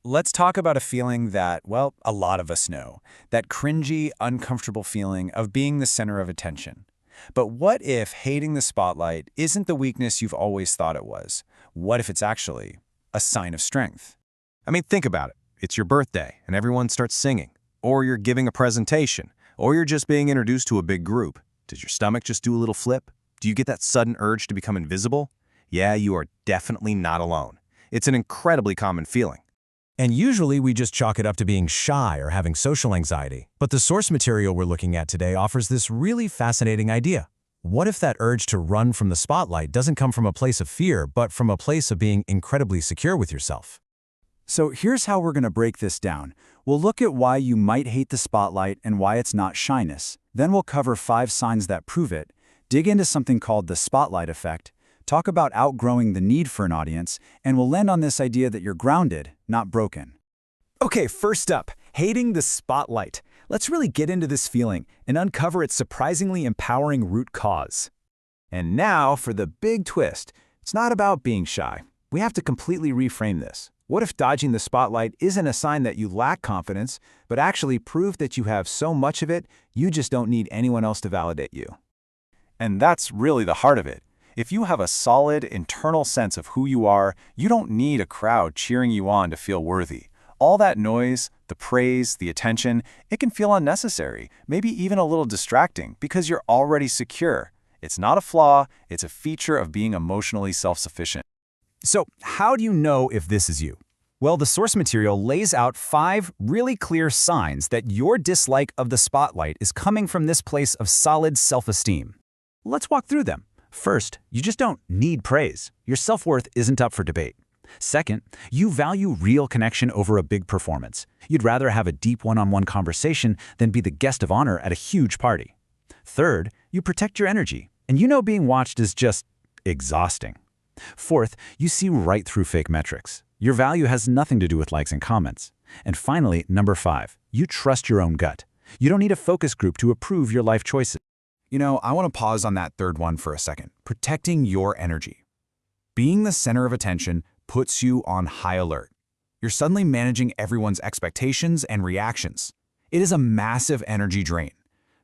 Let's talk about a feeling that, well, a lot of us know. That cringy, uncomfortable feeling of being the center of attention. But what if hating the spotlight isn't the weakness you've always thought it was? What if it's actually a sign of strength? I mean, think about it. It's your birthday, and everyone starts singing. Or you're giving a presentation. Or you're just being introduced to a big group. Does your stomach just do a little flip? Do you get that sudden urge to become invisible? Yeah, you are definitely not alone. It's an incredibly common feeling. And usually we just chalk it up to being shy or having social anxiety. But the source material we're looking at today offers this really fascinating idea. What if that urge to run from the spotlight doesn't come from a place of fear, but from a place of being incredibly secure with yourself? So here's how we're going to break this down. We'll look at why you might hate the spotlight and why it's not shyness. Then we'll cover 5 signs that prove it, dig into something called the spotlight effect, talk about outgrowing the need for an audience, and we'll land on this idea that you're grounded, not broken. Okay, first up, hating the spotlight. Let's really get into this feeling and uncover its surprisingly empowering root cause. And now for the big twist. It's not about being shy. We have to completely reframe this. What if dodging the spotlight isn't a sign that you lack confidence, but actually proof that you have so much of it, you just don't need anyone else to validate you? And that's really the heart of it. If you have a solid internal sense of who you are, you don't need a crowd cheering you on to feel worthy. All that noise, the praise, the attention, it can feel unnecessary, maybe even a little distracting because you're already secure. It's not a flaw, it's a feature of being emotionally self-sufficient. So, how do you know if this is you? Well, the source material lays out 5 really clear signs that your dislike of the spotlight is coming from this place of solid self-esteem. Let's walk through them. First, you just don't need praise. Your self-worth isn't up for debate. Second, you value real connection over a big performance. You'd rather have a deep one-on-one conversation than be the guest of honor at a huge party. Third, you protect your energy, and you know being watched is just exhausting. Fourth, you see right through fake metrics. Your value has nothing to do with likes and comments. And finally, number 5, you trust your own gut. You don't need a focus group to approve your life choices. You know, I want to pause on that third one for a second. Protecting your energy. Being the center of attention puts you on high alert. You're suddenly managing everyone's expectations and reactions. It is a massive energy drain.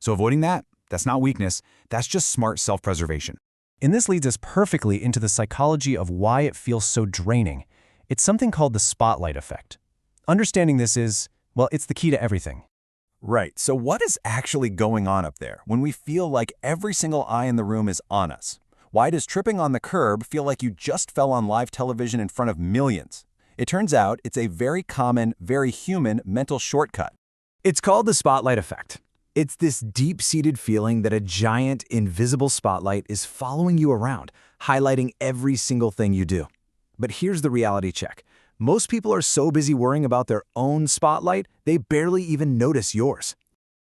So avoiding that, that's not weakness, that's just smart self-preservation. And this leads us perfectly into the psychology of why it feels so draining. It's something called the spotlight effect. Understanding this is, well, it's the key to everything. Right, so what is actually going on up there when we feel like every single eye in the room is on us? Why does tripping on the curb feel like you just fell on live television in front of millions? It turns out it's a very common, very human mental shortcut. It's called the spotlight effect. It's this deep-seated feeling that a giant, invisible spotlight is following you around, highlighting every single thing you do. But here's the reality check. Most people are so busy worrying about their own spotlight, they barely even notice yours.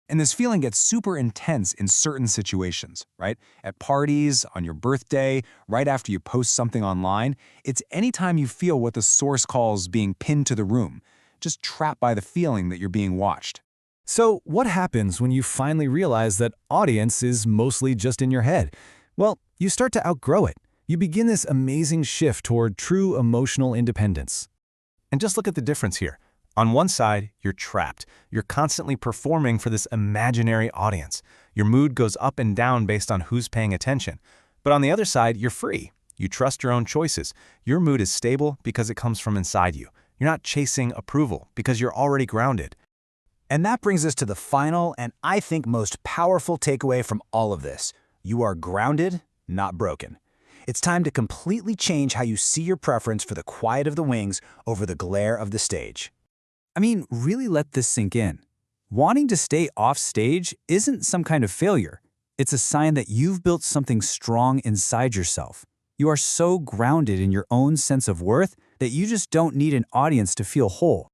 And this feeling gets super intense in certain situations, right? At parties, on your birthday, right after you post something online. It's anytime you feel what the source calls being pinned to the room, just trapped by the feeling that you're being watched. So what happens when you finally realize that audience is mostly just in your head? Well, you start to outgrow it. You begin this amazing shift toward true emotional independence. And just look at the difference here. On one side, you're trapped. You're constantly performing for this imaginary audience. Your mood goes up and down based on who's paying attention. But on the other side, you're free. You trust your own choices. Your mood is stable because it comes from inside you. You're not chasing approval because you're already grounded. And that brings us to the final and I think most powerful takeaway from all of this. You are grounded, not broken. It's time to completely change how you see your preference for the quiet of the wings over the glare of the stage. I mean, really let this sink in. Wanting to stay off stage isn't some kind of failure. It's a sign that you've built something strong inside yourself. You are so grounded in your own sense of worth that you just don't need an audience to feel whole.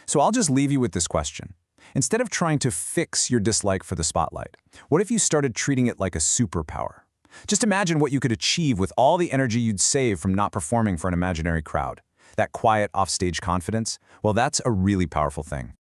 So I'll just leave you with this question. Instead of trying to fix your dislike for the spotlight, what if you started treating it like a superpower? Just imagine what you could achieve with all the energy you'd save from not performing for an imaginary crowd. That quiet offstage confidence, well, that's a really powerful thing.